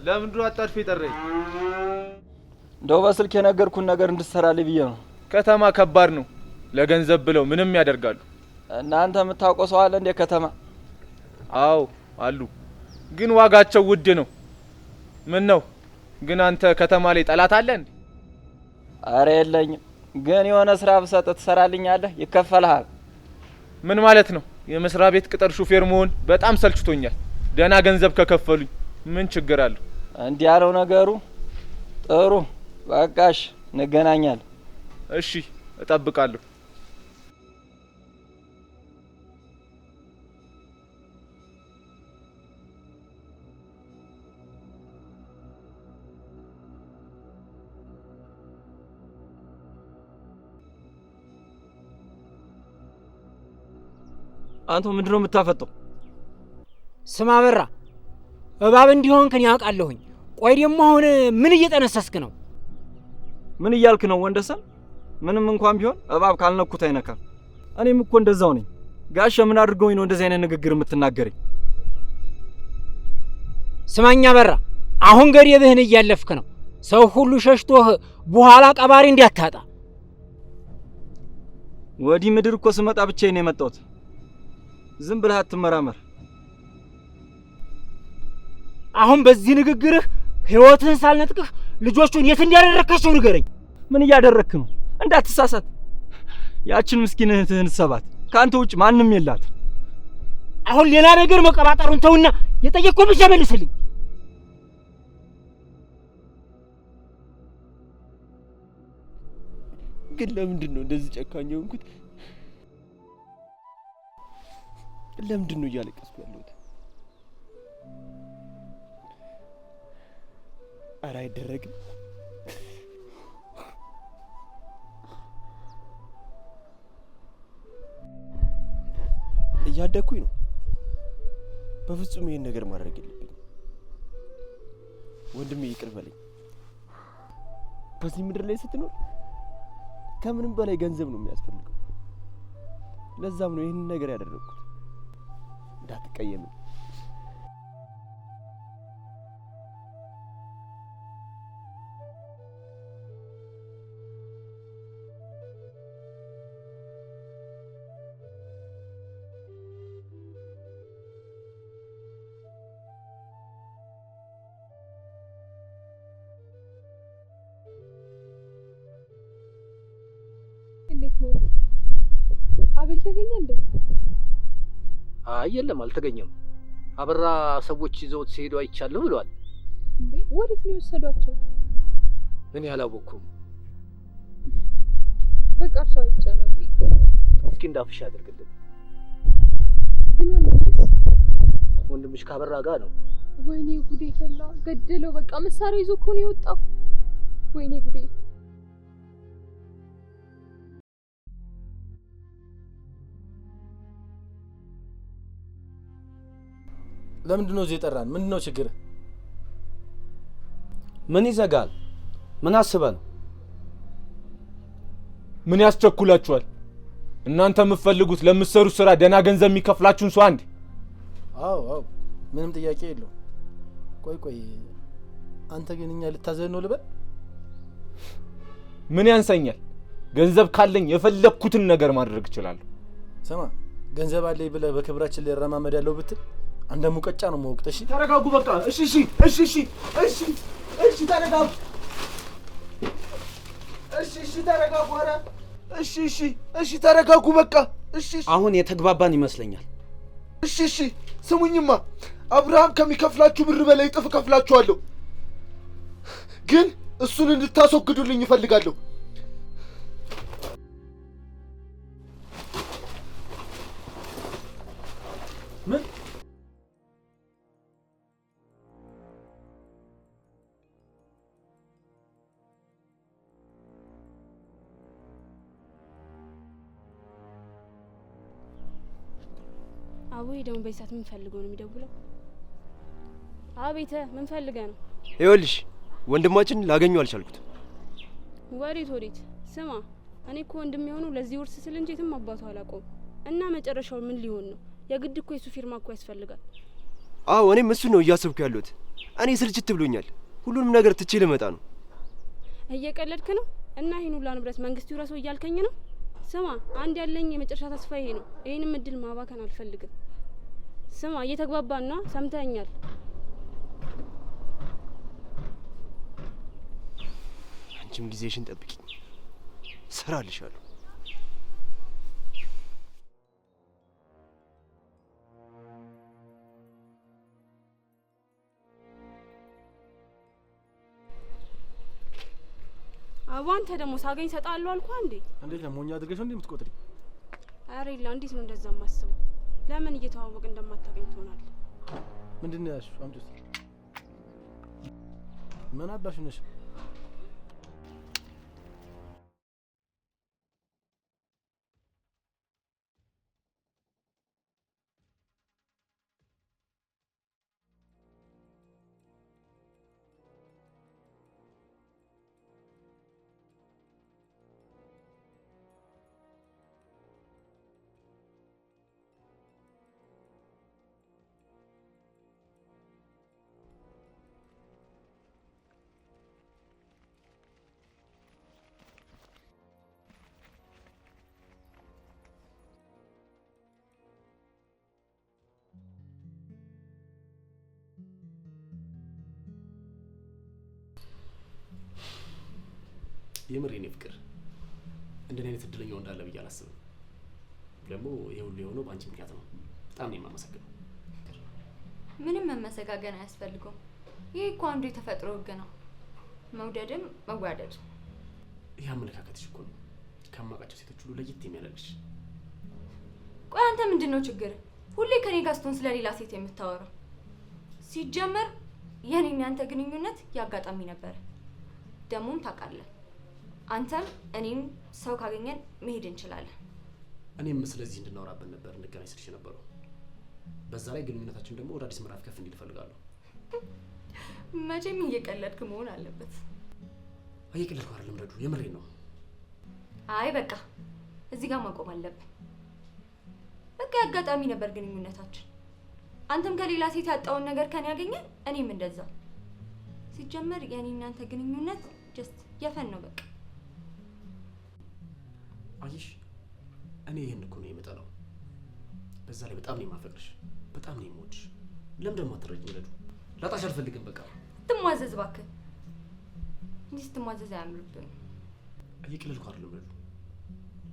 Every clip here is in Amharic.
ለምንድን ነው አጣድፌ ጠረኝ? እንደው በስልክ የነገርኩን ነገር እንድትሰራልኝ ብዬ ነው። ከተማ ከባድ ነው። ለገንዘብ ብለው ምንም ያደርጋሉ። እናንተ የምታውቀው ሰው አለ እንደ ከተማ? አዎ አሉ፣ ግን ዋጋቸው ውድ ነው። ምን ነው ግን አንተ ከተማ ላይ ጠላት አለ እንዴ? አረ የለኝም፣ ግን የሆነ ስራ ብሰጥ ትሰራልኛለህ? ይከፈልሃል። ምን ማለት ነው? የመስሪያ ቤት ቅጥር ሹፌር መሆን በጣም ሰልችቶኛል። ደህና ገንዘብ ከከፈሉኝ ምን ችግር አለው? እንዲህ ያለው ነገሩ። ጥሩ በቃሽ፣ እንገናኛለን። እሺ እጠብቃለሁ። አንተ ምንድነው የምታፈጠው? ስማ በራ፣ እባብ እንዲሆን ከኔ ያውቃለሁኝ። ቆይ ደግሞ አሁን ምን እየጠነሰስክ ነው? ምን እያልክ ነው ወንደሰን? ምንም እንኳን ቢሆን እባብ ካልነኩት አይነካም። እኔም እኮ እንደዛው ነኝ። ጋሽ ምን አድርገውኝ ነው እንደዚህ አይነት ንግግር የምትናገረኝ? ስማኛ በራ፣ አሁን ገደብህን እያለፍክ ነው። ሰው ሁሉ ሸሽቶህ በኋላ ቀባሪ እንዲያታጣ። ወዲህ ምድር እኮ ስመጣ ብቻዬን የመጣሁት። ዝም ብለህ አትመራመር። አሁን በዚህ ንግግርህ ህይወትህን ሳልነጥቅህ ልጆቹን የት እንዲያደረካቸው ንገረኝ። ምን እያደረክ ነው? እንዳትሳሳት። ያችን ምስኪን እህትህን ሰባት። ካንተ ውጭ ማንም የላት። አሁን ሌላ ነገር መቀባጠሩን ተውና የጠየቅኩህን ብቻ መልስልኝ። ግን ለምንድን ነው እንደዚህ ጨካኝ ሆንኩት? ለምንድን ነው እያለቀስኩ ያለሁት? ኧረ አይደረግም። እያደኩኝ ነው። በፍጹም ይሄን ነገር ማድረግ የለብኝም። ወንድሜ ይቅር በለኝ። በዚህ ምድር ላይ ስትኖር ከምንም በላይ ገንዘብ ነው የሚያስፈልገው። ለዛም ነው ይሄን ነገር ያደረኩት። እንዳትቀየም። እንዴት ነው? አቤል ተገኘ እንዴ? አይ የለም አልተገኘም። አበራ ሰዎች ይዘውት ሲሄዱ አይቻለሁ ብለዋል። እንዴ ወዴት ነው የወሰዷቸው? እኔ አላወኩም። በቃ እርሱ አይጨነቁ ይገኛል። እስኪ እንዳፍሽ አድርግልን። ግን ወንድምሽ ካበራ ጋር ነው። ወይኔ ጉዴ ፈላ። ገደለው። በቃ መሳሪያ ይዞ እኮ ነው የወጣው። ወይኔ ጉዴ። ለምንድን ነው እዚህ የጠራን? ምንድነው ችግር? ምን ይዘጋል? ምን አስበህ ነው? ምን ያስቸኩላችኋል? እናንተ የምትፈልጉት ለምትሰሩት ስራ ደህና ገንዘብ የሚከፍላችሁን ሰው አንዴ። አዎ ምንም ጥያቄ የለው። ቆይ አንተ ግን እኛ ልታዘን ነው ልበል? ምን ያንሰኛል? ገንዘብ ካለኝ የፈለኩትን ነገር ማድረግ እችላለሁ። ስማ፣ ገንዘብ አለኝ ብለህ በክብራችን ላይ ረማመድ ያለው ብትል አንደ ሙቀጫ ነው የምወቅት። እሺ ተረጋጉ በቃ። እሺ ተረጋጉ። እሺ ተረጋጉ። ኧረ እሺ ተረጋጉ በቃ። እሺ አሁን የተግባባን ይመስለኛል። እሺ ስሙኝማ፣ አብርሃም ከሚከፍላችሁ ብር በላይ እጥፍ እከፍላችኋለሁ። ግን እሱን እንድታስወግዱልኝ እፈልጋለሁ። ምን? አቦይ ደግሞ በይሳት ምን ፈልገው ነው የሚደውለው? አቤተ ምን ፈልገህ ነው? ይኸውልሽ ወንድማችን ላገኘው አልቻልኩት። ወዴት? ስማ እኔ እኮ ወንድም የሆነው ለዚህ ውርስ ስል እንጂ የትም አባቱ አላቆም እና መጨረሻው ምን ሊሆን ነው? የግድ እኮ የሱ ፊርማ እኮ ያስፈልጋል። አዎ እኔም እሱን ነው እያሰብኩ ያለሁት። እኔ ስልችት ብሎኛል። ሁሉንም ነገር ትቼ ልመጣ ነው። እየቀለድክ ነው? እና ይሄን ሁሉ ንብረት መንግስት ይውረሰው እያልከኝ ነው? ስማ፣ አንድ ያለኝ የመጨረሻ ተስፋ ይሄ ነው። ይሄንም እድል ማባከን አልፈልግም። ስማ፣ እየተግባባን ነው? ሰምተኛል? አንቺም ጊዜሽን ጠብቂኝ፣ እሰራልሻለሁ። አንተ ደግሞ ሳገኝ ሰጣለሁ አልኩ እንዴ? እንዴት ለሞኛ አድርገሽ ነው የምትቆጥሪ? አረ ይላ እንዴት ነው እንደዛ ማስበው? ለምን እየተዋወቅ እንደማታገኝ ትሆናለህ? ምንድነው ያልሽ? አምጪ እስኪ። ምን አባሽ ነሽ? የምር የኔ ፍቅር እንደኔ አይነት እድለኛው እንዳለ ብዬ አላስብም። ደግሞ ይሄ ሁሉ የሆነው በአንቺ ምክንያት ነው። በጣም ነው የማመሰግነው። ምንም መመሰጋገን አያስፈልገውም። ይሄ እኮ አንዱ የተፈጥሮ ህግ ነው። መውደድም መዋደድ። ይህ አመለካከትሽ እኮ ነው ከማውቃቸው ሴቶች ሁሉ ለየት የሚያደርግሽ። ቆይ አንተ ምንድነው ችግር? ሁሌ ከኔ ጋር ስትሆን ስለ ሌላ ሴት የምታወራው? ሲጀመር የኔና ያንተ ግንኙነት ያጋጣሚ ነበር። ደሞም ታውቃለህ፣ አንተም እኔም ሰው ካገኘን መሄድ እንችላለን። እኔም ስለዚህ እንድናወራበት ነበር እንገናኝ ስልሽ ነበረው። በዛ ላይ ግንኙነታችን ደግሞ ወደ አዲስ ምዕራፍ ከፍ እንዲል እፈልጋለሁ። መቼም እየቀለድክ መሆን አለበት። እየቀለድኩ አይደለም ረዱ፣ የምሬን ነው። አይ በቃ እዚህ ጋር ማቆም አለብን። በቃ ያጋጣሚ ነበር ግንኙነታችን። አንተም ከሌላ ሴት ያጣውን ነገር ከኔ ያገኘ፣ እኔም እንደዛ። ሲጀመር የኔና አንተ ግንኙነት ጀስት የፈን ነው በቃ። አየሽ፣ እኔ ይሄን እኮ ነው የምጠላው። በዛ ላይ በጣም ነው የማፈቅርሽ፣ በጣም ነው የምወድሽ። ለምን ደግሞ አትረጂኝ ረዱ? ላጣሽ አልፈልግም። በቃ ትሟዘዝ እባክህ። እንዲህ ስትሟዘዝ አያምርብህም። እየቀለድኩ አይደለም ረዱ፣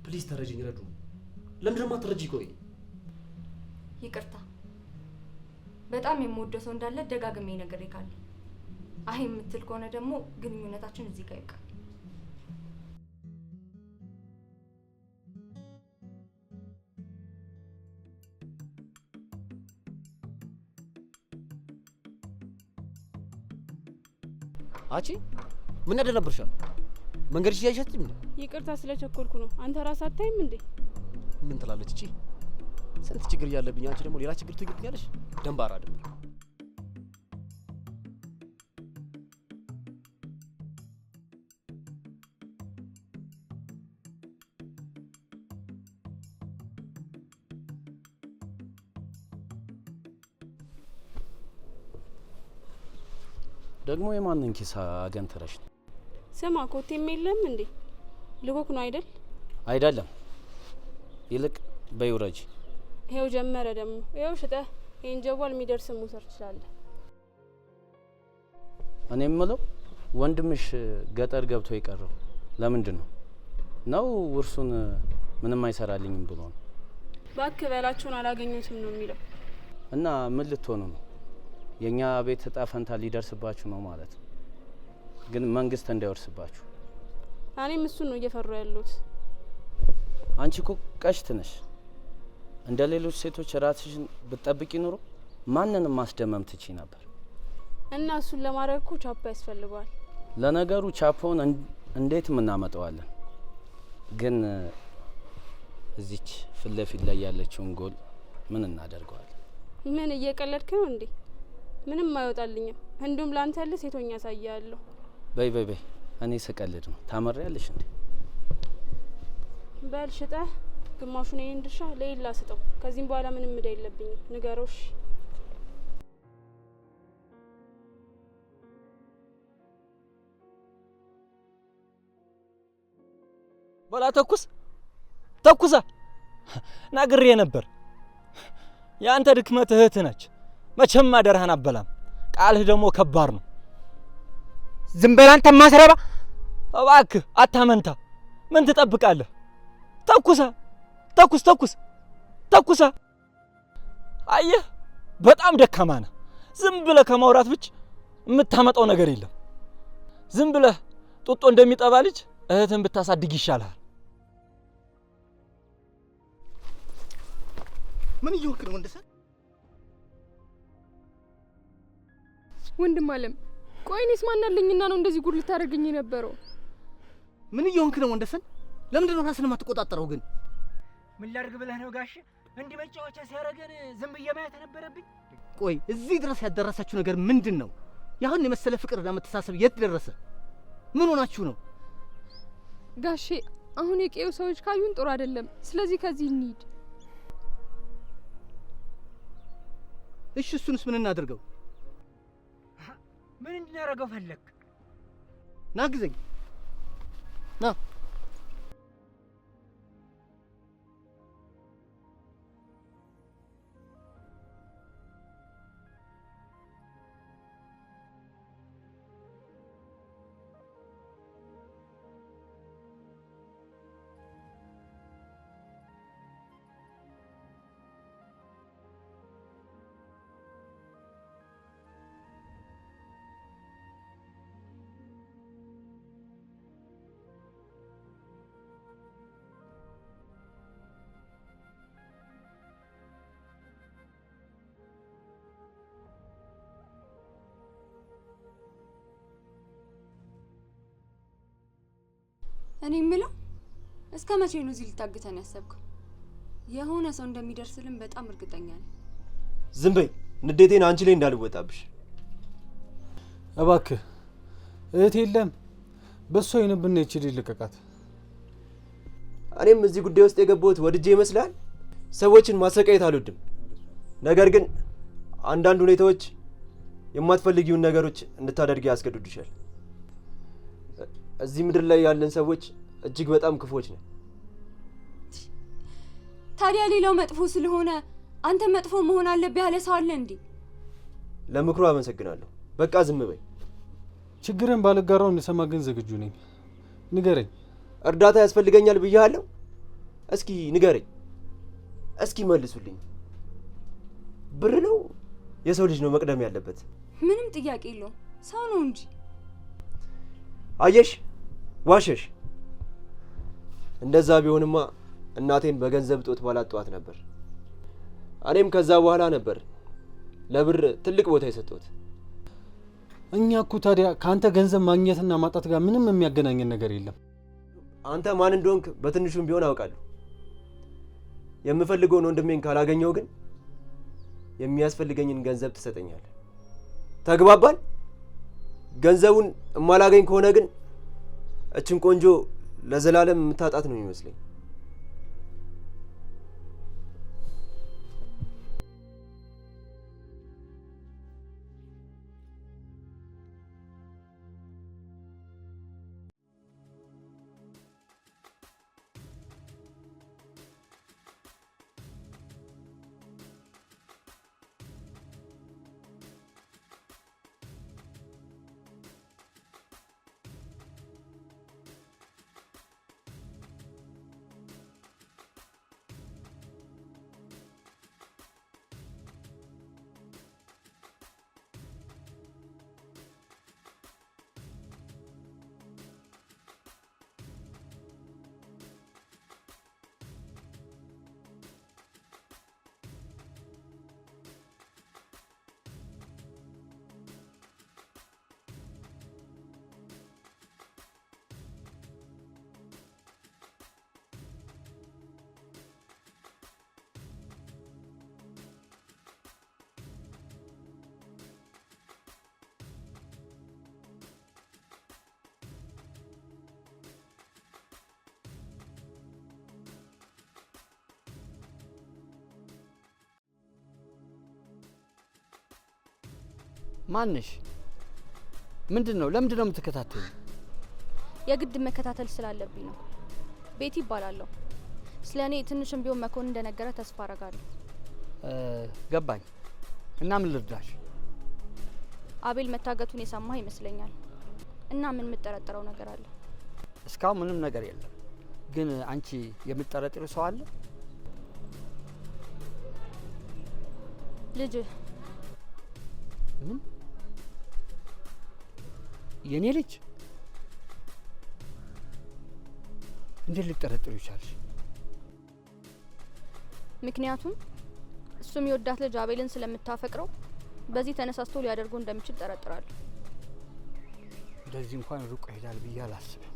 ፕሊዝ ተረጂኝ ረዱ። ለምን ደግሞ አትረጂኝ? ቆይ ይቅርታ፣ በጣም የምወደው ሰው እንዳለ ደጋግሜ ነግሬሃለሁ። አይ የምትል ከሆነ ደግሞ ግንኙነታችን እዚህ ጋር ይብቃል። አቺ ምን ያደረብርሻል? መንገድሽ እያይሻት እንዴ? ይቅርታ ስለቸኮልኩ ነው። አንተ ራስህ አታይም እንዴ? ምን ትላለች እቺ? ስንት ችግር እያለብኝ አንቺ ደግሞ ሌላ ችግር ትግብኛለሽ? ደንባራ አይደለም። ደግሞ የማንን ኪስ አገንተረሽ ነው? ስማ ኮቴም የለም እንዴ? ልቦክ ነው አይደል? አይደለም፣ ይልቅ በይውረጂ። ይሄው ጀመረ ደግሞ። ይሄው ሽጠህ ይሄን ጀዋል የሚደርስ መውሰድ ትችላለህ። እኔ የምለው ወንድምሽ ገጠር ገብቶ የቀረው ለምንድን ነው? ነው ውርሱን ምንም አይሰራልኝም ብሎ ነው? እባክህ በላቸውን አላገኙትም ነው የሚለው። እና ምን ልትሆኑ ነው? የኛ ቤት እጣ ፈንታ ሊደርስባችሁ ነው ማለት ነው። ግን መንግስት እንዳይወርስባችሁ። እኔም እሱን ነው እየፈራሁ ያለሁት። አንቺ እኮ ቀሽት ነሽ። እንደ ሌሎች ሴቶች ራስሽን ብትጠብቂ ኑሮ ማንንም ማስደመም ትቺ ነበር። እና እሱን ለማድረግ እኮ ቻፓ ያስፈልገዋል። ለነገሩ ቻፓውን እንዴት እናመጣዋለን? ግን እዚች ፊት ለፊት ላይ ያለችውን ጎል ምን እናደርገዋለን? ምን እየቀለድክ ነው እንዴ? ምንም አይወጣልኝም። እንዲሁም ላንተ ያለ ሴቶኛ ያሳያለሁ። በይ በይ በይ፣ እኔ ስቀልድ ነው። ታመሪያለሽ እንዴ? በል ሽጠህ ግማሹን ይሄን ድርሻ ለይላ ስጠው። ከዚህም በኋላ ምንም እዳ የለብኝም። ንገረውሽ። አላተኩስ ተኩሳ ናግሬ ነበር። ያንተ ድክመት እህት ነች። መቼም አደረህን አበላም። ቃልህ ደግሞ ከባድ ነው። ዝም በል አንተ ማስረባ። እባክህ አታመንታ። ምን ትጠብቃለህ? ተኩሳ ተኩሳ። አየህ በጣም ደካማ ነህ። ዝም ብለህ ከማውራት ብቻ የምታመጣው ነገር የለም። ዝም ብለህ ጡጦ እንደሚጠባ ልጅ እህትን ብታሳድግ ይሻላል። ምን እየሆንክ ነው ወንደሰን? ወንድም አለም ቆይ እኔስ ማን አለኝና ነው እንደዚህ ጉድ ልታደርገኝ የነበረው? ምን እየሆንክ ነው ወንደሰን? ለምንድን ነው ራስን የማትቆጣጠረው ግን? ምን ላድርግ ብለህ ነው ጋሽ? እንዲህ መጫወቻ ሲያደርገን ዝም ብዬ ማየት ነበረብኝ? ቆይ እዚህ ድረስ ያደረሳችሁ ነገር ምንድን ነው? ያሁን የመሰለ ፍቅርና መተሳሰብ የት ደረሰ? ምን ሆናችሁ ነው? ጋሼ አሁን የቄው ሰዎች ካዩን ጥሩ አይደለም። ስለዚህ ከዚህ እንሂድ። እሺ እሱንስ ምን እናድርገው? ምን እንድናደርገው ፈለግ? ና ግዘኝ ና። እኔ የምለው እስከ መቼ ነው እዚህ ልታግተን ያሰብከው? የሆነ ሰው እንደሚደርስልን በጣም እርግጠኛ ነኝ። ዝም በይ፣ ንዴቴን አንቺ ላይ እንዳልወጣብሽ እባክህ። እህት የለም በሷ ይንብና ይችል ልቀቃት። እኔም እዚህ ጉዳይ ውስጥ የገባሁት ወድጄ ይመስላል። ሰዎችን ማሰቃየት አልወድም። ነገር ግን አንዳንድ ሁኔታዎች የማትፈልጊውን ነገሮች እንድታደርጊ ያስገድዱሻል። እዚህ ምድር ላይ ያለን ሰዎች እጅግ በጣም ክፎች ነን። ታዲያ ሌላው መጥፎ ስለሆነ አንተ መጥፎ መሆን አለብህ ያለ ሰው አለ እንዴ? ለምክሩ አመሰግናለሁ። በቃ ዝም በይ። ችግርን ባልጋራው እንሰማ ግን ዝግጁ ነኝ። ንገረኝ። እርዳታ ያስፈልገኛል ብያለሁ። እስኪ ንገረኝ። እስኪ መልሱልኝ። ብር ነው የሰው ልጅ ነው መቅደም ያለበት? ምንም ጥያቄ የለውም። ሰው ነው እንጂ። አየሽ፣ ዋሸሽ። እንደዛ ቢሆንማ እናቴን በገንዘብ ጦት ባላጧት ነበር። እኔም ከዛ በኋላ ነበር ለብር ትልቅ ቦታ የሰጠሁት። እኛ እኮ ታዲያ ከአንተ ገንዘብ ማግኘትና ማጣት ጋር ምንም የሚያገናኘን ነገር የለም። አንተ ማን እንደሆንክ በትንሹም ቢሆን አውቃለሁ። የምፈልገውን ወንድሜን ካላገኘው ግን የሚያስፈልገኝን ገንዘብ ትሰጠኛለህ። ተግባባን? ገንዘቡን እማላገኝ ከሆነ ግን እችን ቆንጆ ለዘላለም የምታጣት ነው የሚመስለኝ። ማንሽ? ምንድነው? ለምንድነው የምትከታተዩ? የግድ መከታተል ስላለብኝ ነው። ቤቲ ይባላለሁ። ስለ እኔ ትንሽም ቢሆን መኮንን እንደነገረ ተስፋ አረጋለሁ። ገባኝ። እና ምን ልርዳሽ? አቤል መታገቱን የሰማህ ይመስለኛል። እና ምን የምጠረጥረው ነገር አለ? እስካሁን ምንም ነገር የለም። ግን አንቺ የምትጠረጥሪው ሰው አለ? ልጅ። ምን? የኔ ልጅ? እንዴት ልትጠረጥሪው ይቻልሽ? ምክንያቱም እሱ የሚወዳት ልጅ አቤልን ስለምታፈቅረው በዚህ ተነሳስቶ ሊያደርገው እንደሚችል ጠረጥራለሁ። እንደዚህ እንኳን ሩቅ ይሄዳል ብዬ አላስብም።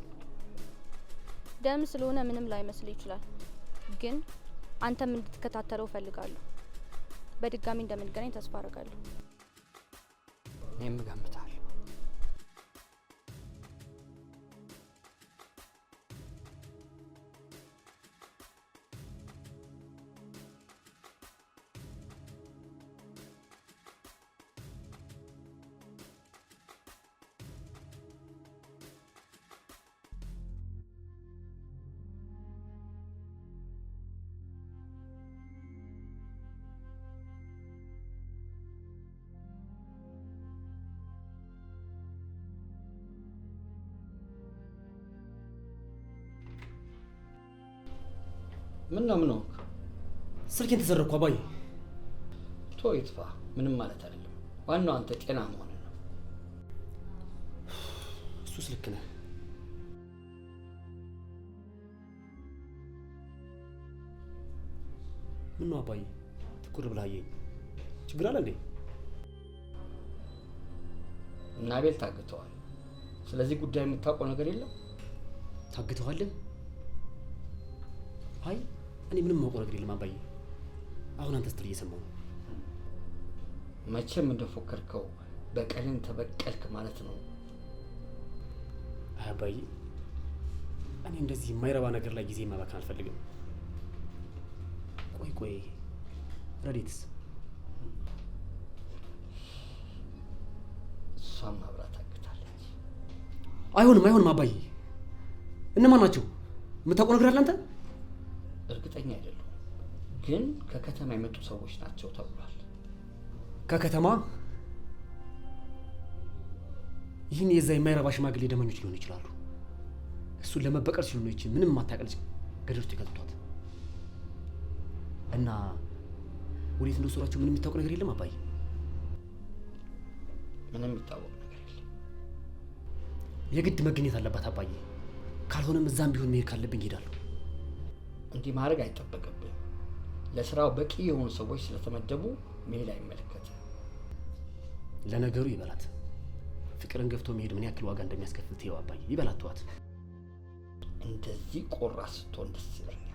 ደም ስለሆነ ምንም ላይመስል ይችላል። ግን አንተም እንድትከታተለው ፈልጋለሁ። በድጋሚ እንደምንገናኝ ተስፋ አረጋለሁ። እኔም እገምታለሁ። ምን ነው? ስልኬን ተዘረኩ አባዬ። ቶ ይጥፋ፣ ምንም ማለት አይደለም። ዋናው አንተ ጤና መሆን ነው። እሱስ ልክ ነህ። ምን ነው አባዬ ትኩር ብለህ አየኝ? ችግር አለ እንዴ? እና አቤል ታግተዋል። ስለዚህ ጉዳይ የምታውቀው ነገር የለም? ታግተዋል? አይ እኔ ምንም ማውቀው ነገር የለም አባዬ። አሁን አንተ ስትል እየሰማሁ ነው። መቼም እንደፎከርከው በቀልን ተበቀልክ ማለት ነው። አይ አባዬ፣ እኔ እንደዚህ የማይረባ ነገር ላይ ጊዜ ማባከን አልፈልግም። ቆይ ረዲትስ? እሷም አብራ ታግታለች። አይሆንም አባዬ። እነማን ናቸው? የምታውቀው ነገር አለ አንተ? እርግጠኛ አይደለሁም፣ ግን ከከተማ የመጡ ሰዎች ናቸው ተብሏል። ከከተማ? ይህን የዛ የማይረባ ሽማግሌ ደመኞች ሊሆኑ ይችላሉ። እሱን ለመበቀል ሲሉ ነው ይችን ምንም የማታውቅ ገደል ውስጥ የከተቷት። እና ወዴት እንደወሰዷቸው ምንም የሚታወቅ ነገር የለም አባዬ? ምንም የሚታወቅ ነገር የለም። የግድ መገኘት አለባት አባዬ። ካልሆነም እዛም ቢሆን መሄድ ካለብኝ እሄዳለሁ። እንዲህ ማድረግ አይጠበቅብኝ። ለስራው በቂ የሆኑ ሰዎች ስለተመደቡ መሄድ አይመለከትም። ለነገሩ ይበላት። ፍቅርን ገፍቶ መሄድ ምን ያክል ዋጋ እንደሚያስከፍል ተይው አባዬ። ይበላት፣ ተዋት። እንደዚህ ቆራ ስትሆን ደስ ይላል።